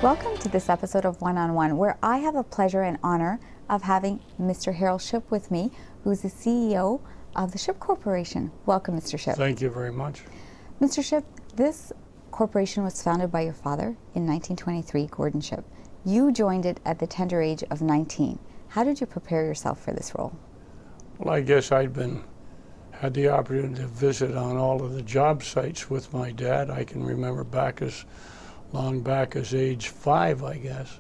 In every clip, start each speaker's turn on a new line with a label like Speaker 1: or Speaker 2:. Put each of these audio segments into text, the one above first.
Speaker 1: Welcome to this episode of One on One, where I have a pleasure and honor of having Mr. Harold Shipp with me, who's the CEO of the Shipp Corporation. Welcome, Mr. Shipp.
Speaker 2: Thank you very much.
Speaker 1: Mr. Shipp, this corporation was founded by your father in 1923, Gordon Shipp. You joined it at the tender age of 19. How did you prepare yourself for this role?
Speaker 2: Well, I guess had the opportunity to visit on all of the job sites with my dad. I can remember as long back as age 5, I guess.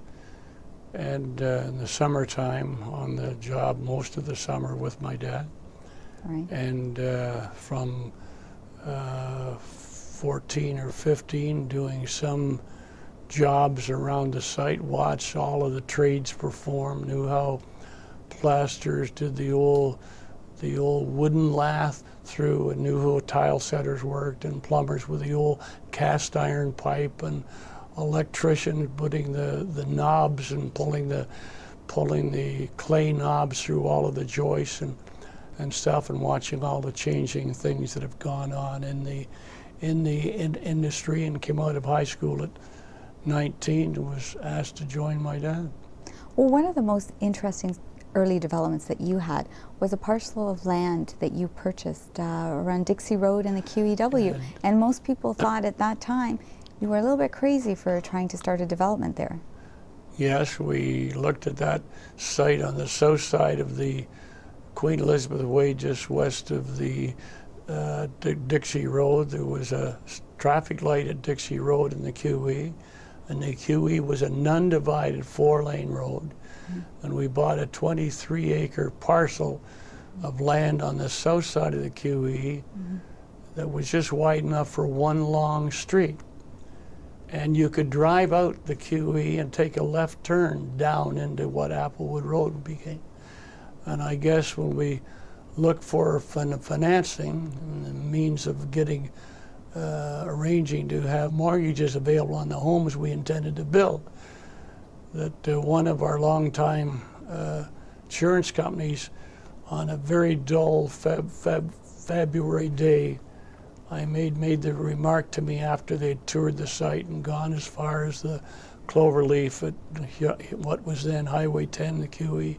Speaker 2: And in the summertime on the job most of the summer with my dad.
Speaker 1: Right.
Speaker 2: And from 14 or 15 doing some jobs around the site, watched all of the trades perform, knew how plasters did the old wooden lath through, and knew how tile setters worked, and plumbers with the old cast iron pipe, and electricians putting the knobs and pulling the clay knobs through all of the joists and stuff, and watching all the changing things that have gone on in the industry, and came out of high school at 19 and was asked to join my dad.
Speaker 1: Well, one of the most interesting early developments that you had was a parcel of land that you purchased around Dixie Road in the QEW. And most people thought at that time you were a little bit crazy for trying to start a development there.
Speaker 2: Yes, we looked at that site on the south side of the Queen Elizabeth Way, just west of the Dixie Road. There was a traffic light at Dixie Road in the QE, and the QE was a non-divided 4-lane road. And we bought a 23-acre parcel of land on the south side of the QE that was just wide enough for one long street. And you could drive out the QE and take a left turn down into what Applewood Road became. And I guess when we looked for financing and the means of getting, arranging to have mortgages available on the homes we intended to build, that one of our longtime insurance companies, on a very dull February day, made the remark to me after they'd toured the site and gone as far as the Cloverleaf at what was then Highway 10, the QE,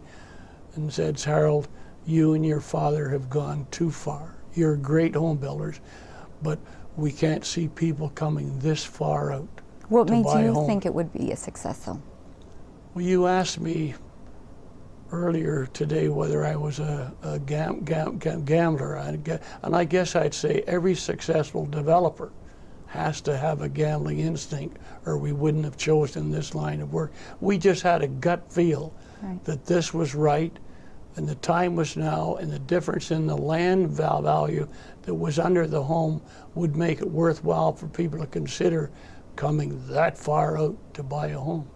Speaker 2: and said, "Harold, you and your father have gone too far. You're great home builders, but we can't see people coming this far out."
Speaker 1: What made you think it would be a success, though?
Speaker 2: Well, you asked me earlier today whether I was a gambler, and I guess I'd say every successful developer has to have a gambling instinct, or we wouldn't have chosen this line of work. We just had a gut feel that this was right, and the time was now, and the difference in the land value that was under the home would make it worthwhile for people to consider coming that far out to buy a home.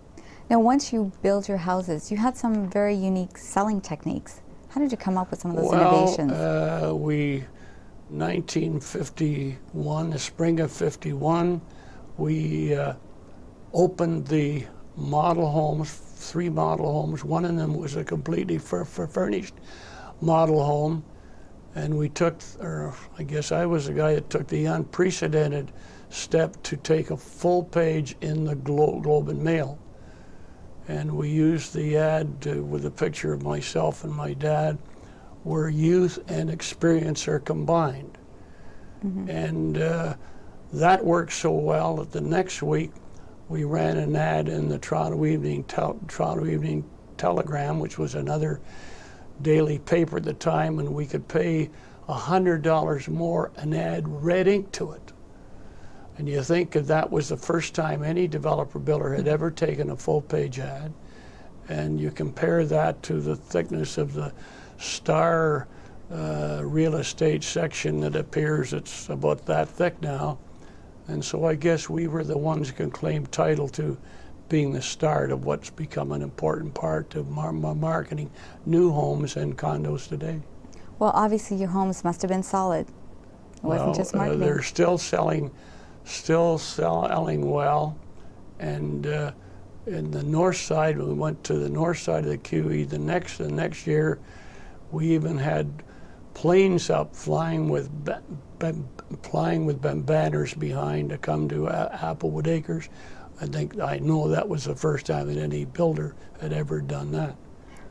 Speaker 1: Now, once you build your houses, you had some very unique selling techniques. How did you come up with some of those innovations?
Speaker 2: 1951, the spring of 51, we opened the model homes, 3 model homes. One of them was a completely furnished model home. And we took, or I guess I was the guy that took the unprecedented step to take a full page in the Globe and Mail. And we used the ad with a picture of myself and my dad, where youth and experience are combined. And that worked so well that the next week we ran an ad in the Toronto Evening Telegram, which was another daily paper at the time, and we could pay $100 more an ad red ink to it. And you think that was the first time any developer builder had ever taken a full page ad, and you compare that to the thickness of the Star real estate section that appears, it's about that thick now. And so I guess we were the ones who can claim title to being the start of what's become an important part of marketing new homes and condos today.
Speaker 1: Well, obviously your homes must have been solid. It wasn't just marketing.
Speaker 2: They're still selling well, and in the north side, when we went to the north side of the QE, the next year, we even had planes up flying with banners behind to come to Applewood Acres, I know that was the first time that any builder had ever done that.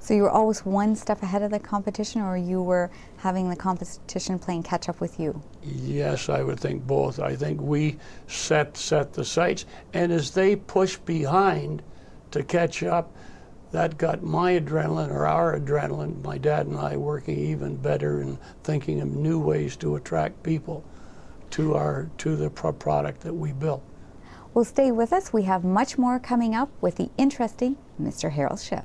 Speaker 1: So you were always one step ahead of the competition, or you were having the competition playing catch up with you?
Speaker 2: Yes, I would think both. I think we set the sights, and as they pushed behind to catch up, that got my adrenaline, or our adrenaline, my dad and I, working even better and thinking of new ways to attract people to the product that we built.
Speaker 1: Well, stay with us. We have much more coming up with the interesting Mr. Harold Shipp.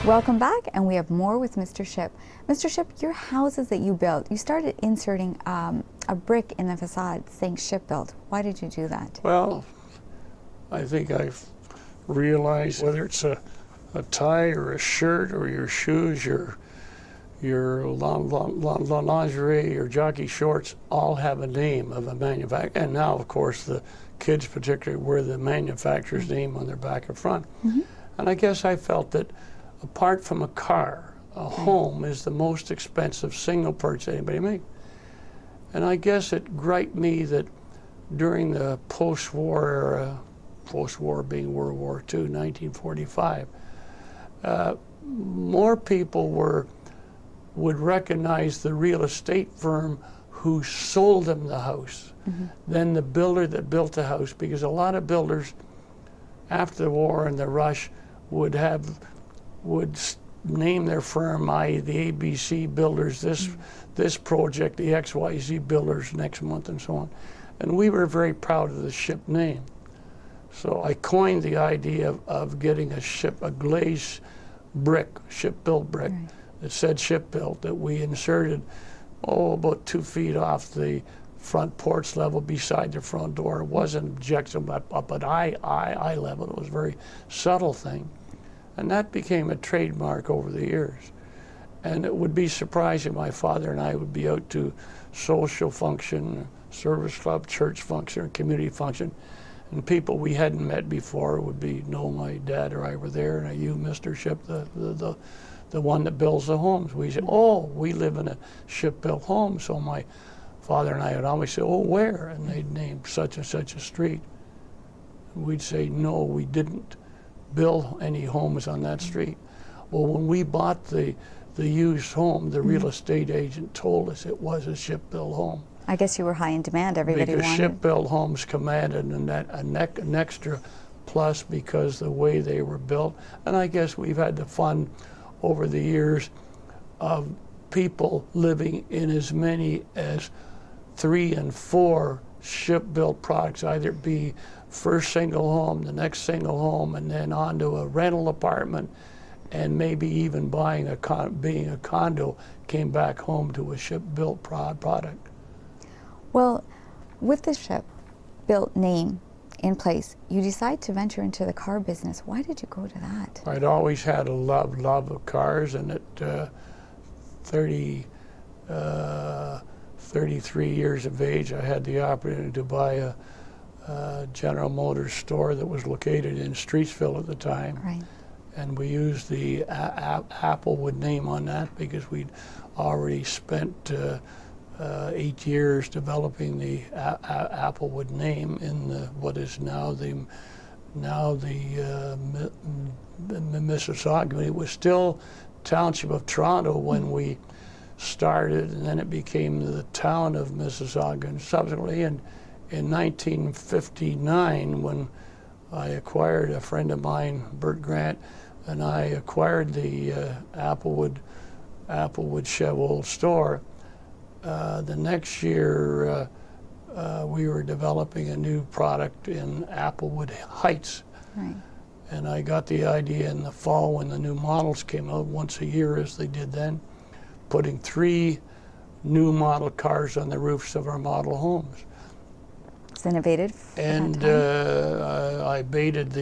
Speaker 1: Welcome back, and we have more with Mr. Shipp. Mr. Shipp, your houses that you built, you started inserting a brick in the facade saying Shipp built. Why did you do that?
Speaker 2: Well, I think I've realized whether it's a tie or a shirt or your shoes, your lingerie, your jockey shorts, all have a name of a manufacturer. And now, of course, the kids particularly wear the manufacturer's name on their back or front. Mm-hmm. And I guess I felt that apart from a car, a home is the most expensive single purchase anybody makes. And I guess it griped me that during the post-war era, post-war being World War II, 1945, more people would recognize the real estate firm who sold them the house than the builder that built the house, because a lot of builders after the war and the rush would name their firm, i.e. the ABC Builders, this project, the XYZ Builders next month, and so on. And we were very proud of the Shipp name. So I coined the idea of getting a glazed brick, Shipp-built brick, that said Shipp built, that we inserted, about 2 feet off the front porch level beside the front door. It wasn't objective up at eye level. It was a very subtle thing. And that became a trademark over the years. And it would be surprising, my father and I would be out to social function, service club, church function, or community function, and people we hadn't met before would know my dad or I were there, and you, Mr. Shipp, the one that builds the homes. We say, oh, we live in a Shipp-built home. So my father and I would always say, oh, where? And they'd name such and such a street. And we'd say, no, we didn't build any homes on that street. Well, when we bought the used home, the real estate agent told us it was a Shipp-built home.
Speaker 1: I guess you were high in demand. Everybody
Speaker 2: because
Speaker 1: wanted.
Speaker 2: Shipp-built homes commanded an extra plus because the way they were built. And I guess we've had the fun over the years of people living in as many as 3 and 4 Shipp-built products, either be first single home, the next single home, and then onto a rental apartment, and maybe even being a condo, came back home to a Shipp-built product.
Speaker 1: Well, with the Shipp-built name in place, you decide to venture into the car business. Why did you go to that?
Speaker 2: I'd always had a love of cars, and at 33 years of age, I had the opportunity to buy a General Motors store that was located in Streetsville at the time.
Speaker 1: Right.
Speaker 2: And we used the Applewood name on that because we'd already spent 8 years developing the Applewood name in what is now the Mississauga. It was still Township of Toronto when we started, and then it became the town of Mississauga. And subsequently, in 1959, when I acquired a friend of mine, Bert Grant, and I acquired the Applewood Chevrolet store, the next year we were developing a new product in Applewood Heights.
Speaker 1: Right.
Speaker 2: And I got the idea in the fall when the new models came out, once a year as they did then, putting 3 new model cars on the roofs of our model homes.
Speaker 1: It's innovative.
Speaker 2: And I baited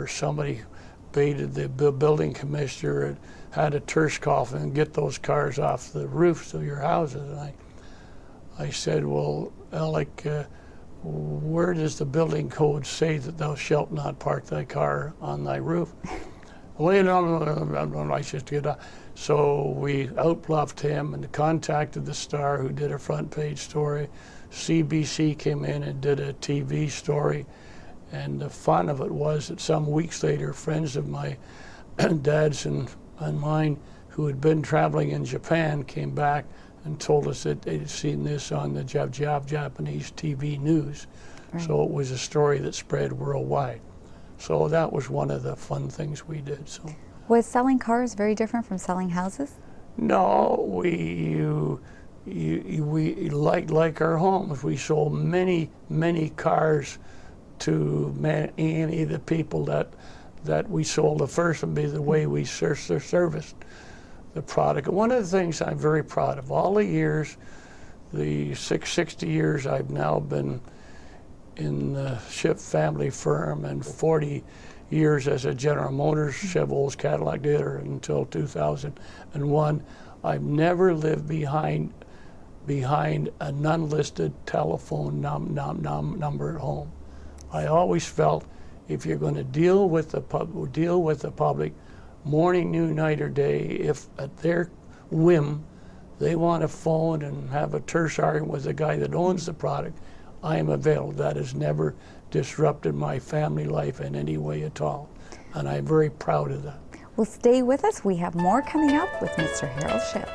Speaker 2: somebody baited the building commissioner and had a Tershkoff and get those cars off the roofs of your houses. And I said, well, Alec, where does the building code say that thou shalt not park thy car on thy roof? Well, no, I just get up. So we outbluffed him and contacted the Star, who did a front page story. CBC came in and did a TV story. And the fun of it was that some weeks later, friends of my dad's and mine who had been traveling in Japan came back and told us that they'd seen this on the Japanese TV news. Right. So it was a story that spread worldwide. So that was one of the fun things we did. So,
Speaker 1: was selling cars very different from selling houses?
Speaker 2: No, we like our homes. We sold many cars to many of the people that we sold. The first would be the way we serviced the product. One of the things I'm very proud of, all the years, the 60 years I've now been in the Shipp family firm, and 40 years as a General Motors, Chevrolet's Cadillac dealer until 2001, I've never lived behind an unlisted telephone number at home. I always felt if you're going to deal with the public, morning, noon, night, or day, if at their whim they want to phone and have a terse argument with the guy that owns the product, I am available. That has never disrupted my family life in any way at all, and I'm very proud of that.
Speaker 1: Well, stay with us. We have more coming up with Mr. Harold Shipp.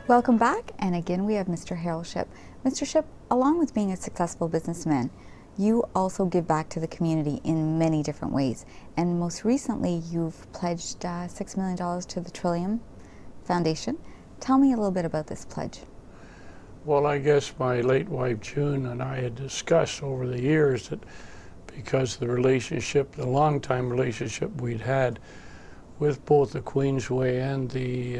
Speaker 1: Welcome back, and again we have Mr. Harold Shipp. Mr. Shipp, along with being a successful businessman, you also give back to the community in many different ways. And most recently, you've pledged $6 million to the Trillium Foundation. Tell me a little bit about this pledge.
Speaker 2: Well, I guess my late wife June and I had discussed over the years that because the relationship, the long-time relationship we'd had with both the Queensway and the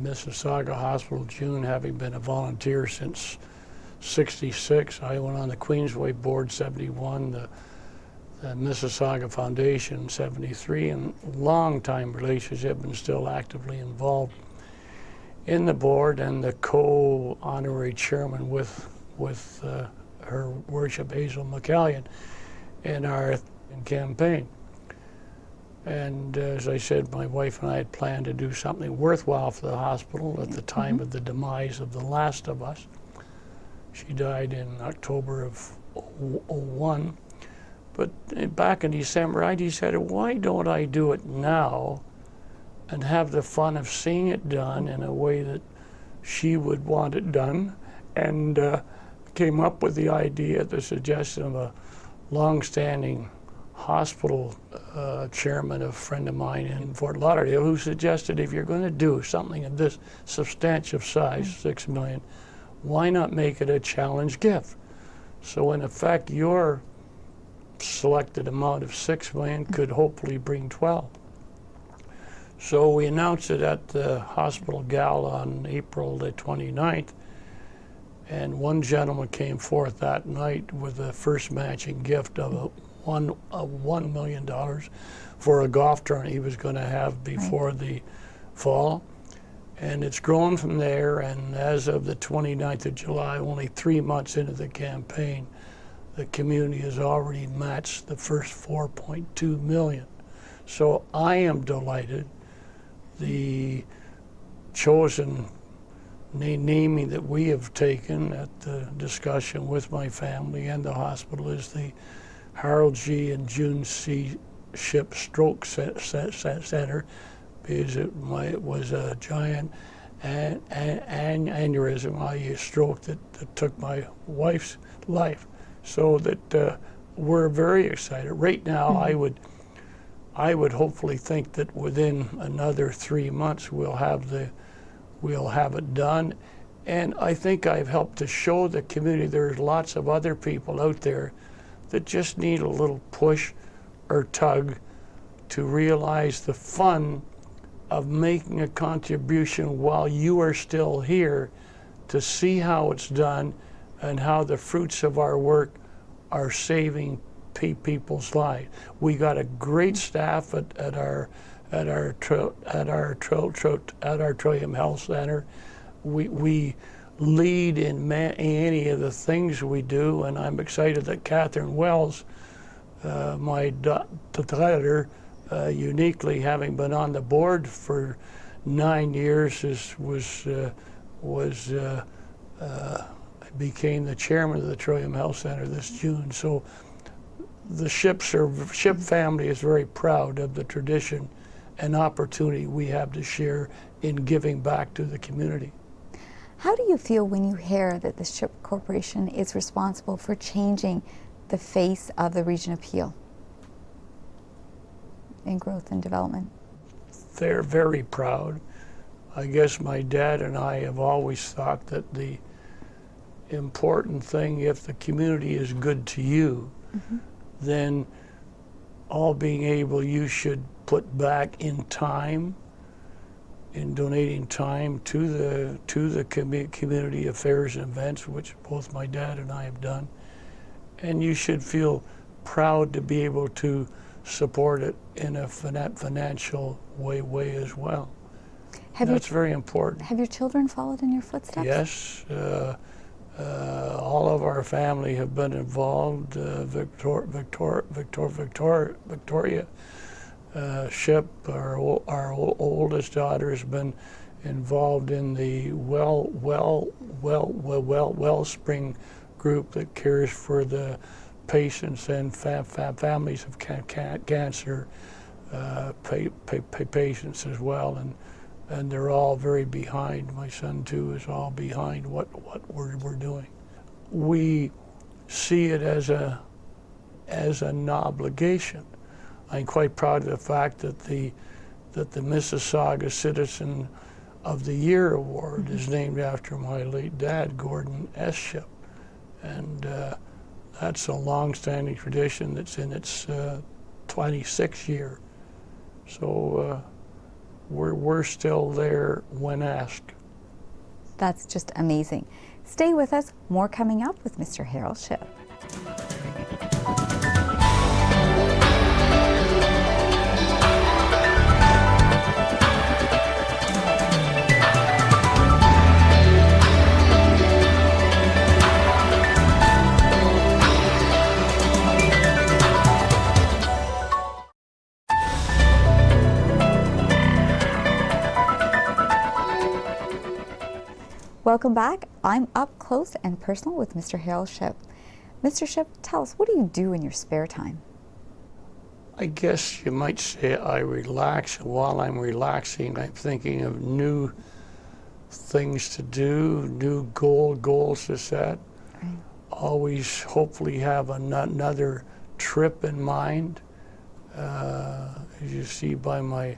Speaker 2: Mississauga Hospital, June having been a volunteer since '66. I went on the Queensway board '71, the Mississauga Foundation '73, and long-time relationship and still actively involved in the board and the co-honorary chairman with Her Worship Hazel McCallion in our campaign. And as I said, my wife and I had planned to do something worthwhile for the hospital at the time of the demise of the last of us. She died in October of '01. But back in December, I decided, why don't I do it now and have the fun of seeing it done in a way that she would want it done, and came up with the idea, the suggestion of a long-standing hospital chairman, a friend of mine in Fort Lauderdale, who suggested if you're going to do something of this substantial size, $6 million, why not make it a challenge gift? So in effect, your selected amount of $6 million could hopefully bring 12. So we announced it at the hospital gala on April the 29th, and one gentleman came forth that night with a first matching gift of $1 million for a golf tournament he was going to have before the fall. And it's grown from there, and as of the 29th of July, only 3 months into the campaign, the community has already matched the first $4.2 million. So I am delighted. The chosen naming that we have taken at the discussion with my family and the hospital is the Harold G. and June C. Shipp Stroke Center, because it was a giant aneurysm, i.e. a stroke that took my wife's life. So that we're very excited. Right now, I would hopefully think that within another 3 months we'll have it done. And I think I've helped to show the community there's lots of other people out there that just need a little push or tug to realize the fun of making a contribution while you are still here to see how it's done and how the fruits of our work are saving people's lives. We got a great staff at our Trillium Health Center. We lead in any of the things we do, and I'm excited that Catherine Wells, my daughter, uniquely having been on the board for 9 years, became the chairman of the Trillium Health Center this June. So the Shipp family is very proud of the tradition and opportunity we have to share in giving back to the community.
Speaker 1: How do you feel when you hear that the Shipp Corporation is responsible for changing the face of the region of Peel in growth and development?
Speaker 2: They're very proud. I guess my dad and I have always thought that the important thing, if the community is good to you, then all being able, you should put back in time, in donating time to the community affairs and events, which both my dad and I have done. And you should feel proud to be able to support it in a financial way as well. That's very important.
Speaker 1: Have your children followed in your footsteps?
Speaker 2: Yes. All of our family have been involved. Victoria Shipp, our oldest daughter, has been involved in the Wellspring group that cares for the patients and families of cancer patients as well, and they're all very behind. My son too is all behind what we're doing. We see it as an obligation. I'm quite proud of the fact that the Mississauga Citizen of the Year award is named after my late dad, Gordon S. Shipp, and that's a long-standing tradition that's in its 26th year. So we're still there when asked.
Speaker 1: That's just amazing. Stay with us. More coming up with Mr. Harold Shipp. Welcome back. I'm up close and personal with Mr. Harold Shipp. Mr. Shipp, tell us, what do you do in your spare time?
Speaker 2: I guess you might say I relax, and while I'm relaxing, I'm thinking of new things to do, new goals to set. Right. Always hopefully have another trip in mind. As you see by my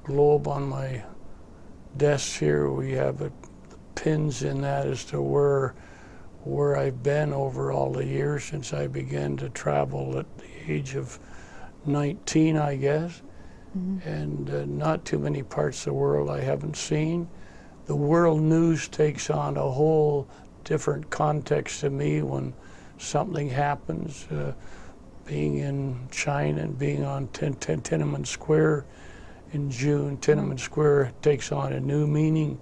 Speaker 2: globe on my desk here, we have pins in that as to where I've been over all the years since I began to travel at the age of 19, I guess. And not too many parts of the world I haven't seen. The world news takes on a whole different context to me when something happens. Being in China and being on Tiananmen Square in June, Tiananmen Square takes on a new meaning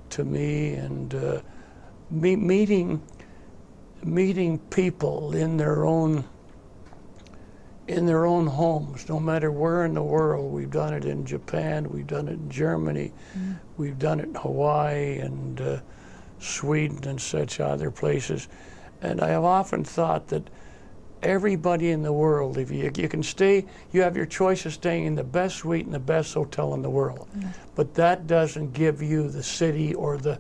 Speaker 2: to me, and meeting people in their own homes, no matter where in the world. We've done it in Japan, we've done it in Germany, we've done it in Hawaii and Sweden and such other places. And I have often thought that everybody in the world, if you can stay, you have your choice of staying in the best suite in the best hotel in the world. But that doesn't give you the city or the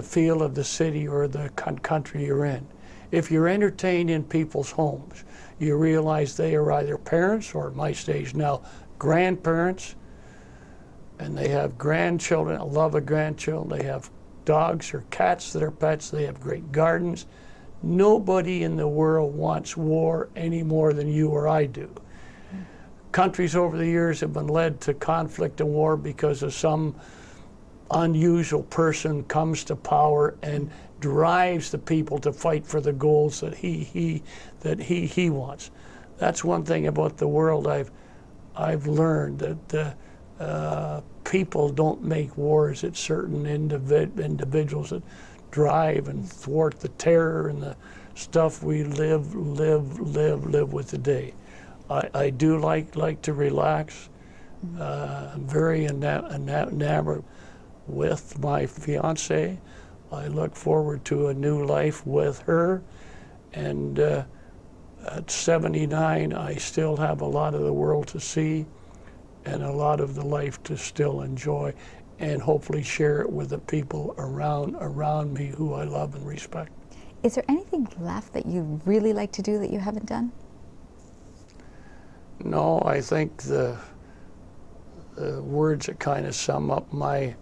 Speaker 2: feel of the city or the country you're in. If you're entertained in people's homes, you realize they are either parents, or at my stage now, grandparents, and they have grandchildren, a love of grandchildren, they have dogs or cats that are pets, they have great gardens. Nobody in the world wants war any more than you or I do. countries over the years have been led to conflict and war because of some unusual person comes to power and drives the people to fight for the goals that he wants. That's one thing about the world I've learned, that people don't make wars. It's certain individuals that drive and thwart the terror and the stuff we live with today. I do like to relax. I'm very enamored with my fiance. I look forward to a new life with her, and at 79 I still have a lot of the world to see and a lot of the life to still enjoy, and hopefully share it with the people around me who I love and respect.
Speaker 1: Is there anything left that you really like to do that you haven't done? No,
Speaker 2: I think the words that kind of sum up my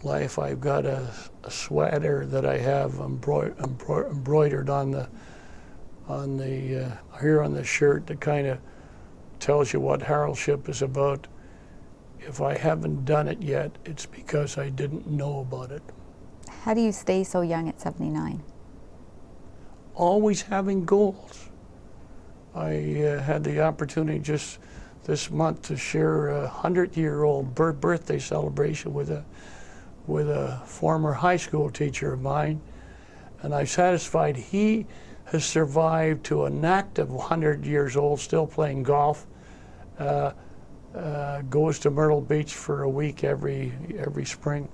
Speaker 2: life. I've got a sweater that I have embroidered on the here on the shirt that kind of tells you what heraldship is about. If I haven't done it yet, it's because I didn't know about it.
Speaker 1: How do you stay so young at 79?
Speaker 2: Always having goals. I had the opportunity just this month to share a 100-year-old birthday celebration with a former high school teacher of mine, and I'm satisfied he has survived to an active 100 years old, still playing golf, goes to Myrtle Beach for a week every spring,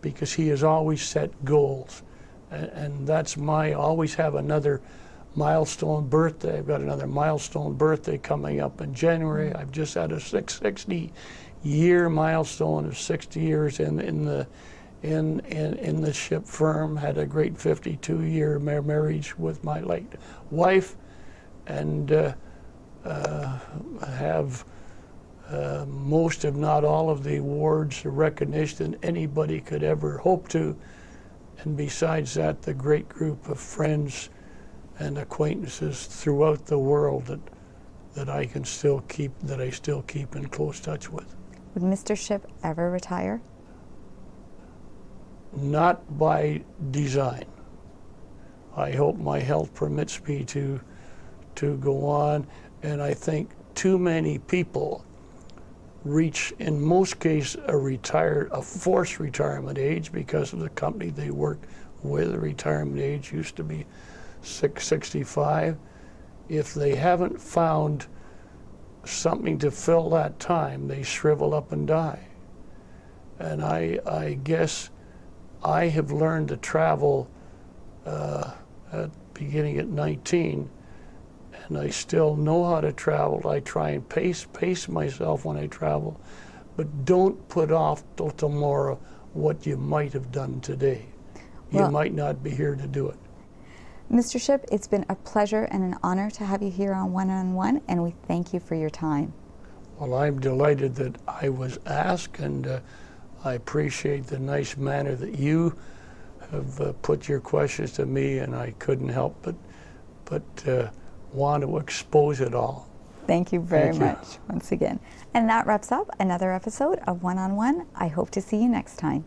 Speaker 2: because he has always set goals. And that's always have another milestone birthday. I've got another milestone birthday coming up in January. I've just had a 60-year milestone of 60 years in the ship firm. Had a great 52-year marriage with my late wife, and have most, if not all, of the awards, the recognition anybody could ever hope to. And besides that, the great group of friends and acquaintances throughout the world that I still keep in close touch with.
Speaker 1: Would Mr. Shipp ever retire?
Speaker 2: Not by design. I hope my health permits me to go on, and I think too many people reach, in most cases, a forced retirement age because of the company they work with. The retirement age used to be 65. If they haven't found something to fill that time, they shrivel up and die. And I guess I have learned to travel beginning at 19, and I still know how to travel. I try and pace myself when I travel, but don't put off till tomorrow what you might have done today. You might not be here to do it.
Speaker 1: Mr. Shipp, it's been a pleasure and an honor to have you here on One-on-One, and we thank you for your time.
Speaker 2: Well, I'm delighted that I was asked, and I appreciate the nice manner that you have put your questions to me, and I couldn't help but want to expose it all.
Speaker 1: Thank you very much once again. And that wraps up another episode of One-on-One. I hope to see you next time.